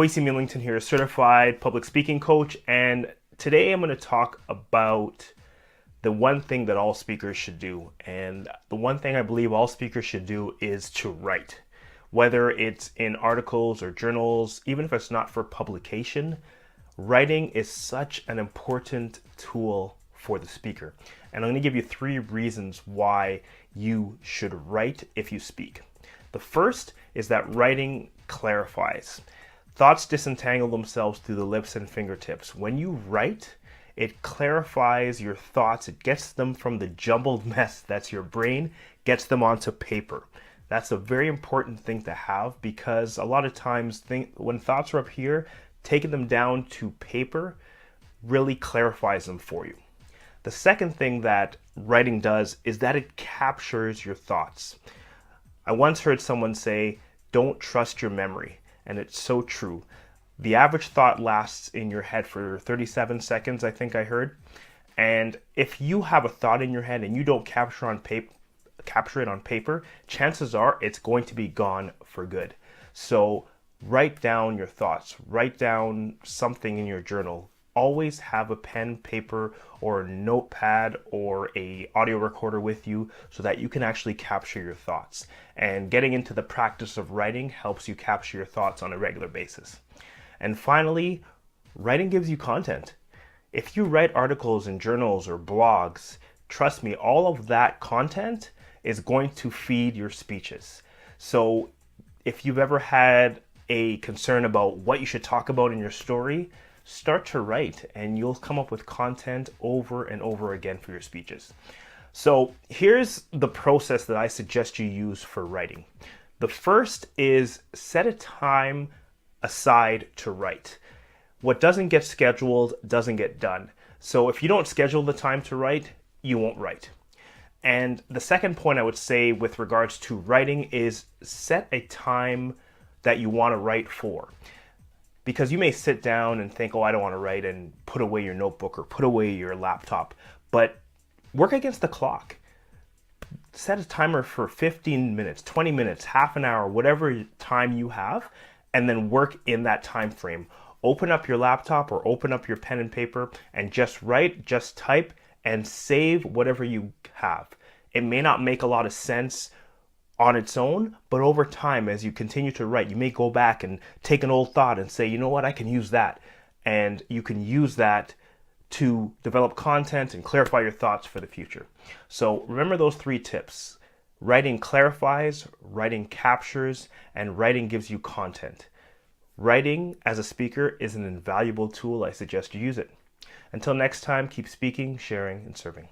Kwesi Millington here, certified public speaking coach, and today I'm going to talk about the one thing that all speakers should do. And the one thing I believe all speakers should do is to write. Whether it's in articles or journals, even if it's not for publication, writing is such an important tool for the speaker. And I'm going to give you 3 reasons why you should write if you speak. The first is that writing clarifies. Thoughts disentangle themselves through the lips and fingertips. When you write, it clarifies your thoughts. It gets them from the jumbled mess that's your brain, gets them onto paper. That's a very important thing to have, because a lot of times when thoughts are up here, taking them down to paper really clarifies them for you. The second thing that writing does is that it captures your thoughts. I once heard someone say, "Don't trust your memory." And it's so true. The average thought lasts in your head for 37 seconds, I think I heard. And if you have a thought in your head and you don't capture it on paper, chances are it's going to be gone for good. So write down your thoughts. Write down something in your journal. Always have a pen, paper, or a notepad or a audio recorder with you so that you can actually capture your thoughts. And getting into the practice of writing helps you capture your thoughts on a regular basis. And finally, writing gives you content. If you write articles in journals or blogs, trust me, all of that content is going to feed your speeches. So if you've ever had a concern about what you should talk about in your story, start to write and you'll come up with content over and over again for your speeches. So here's the process that I suggest you use for writing. The first is set a time aside to write. What doesn't get scheduled doesn't get done. So if you don't schedule the time to write, you won't write. And the second point I would say with regards to writing is set a time that you want to write for. Because you may sit down and think, oh, I don't want to write, and put away your notebook or put away your laptop. But work against the clock. Set a timer for 15 minutes, 20 minutes, half an hour, whatever time you have, and then work in that time frame. Open up your laptop or open up your pen and paper and just write, just type, and save whatever you have. It may not make a lot of sense on its own, but over time, as you continue to write, you may go back and take an old thought and say, you know what, I can use that. And you can use that to develop content and clarify your thoughts for the future. So remember those 3 tips. Writing clarifies, writing captures, and writing gives you content. Writing as a speaker is an invaluable tool. I suggest you use it. Until next time, keep speaking, sharing, and serving.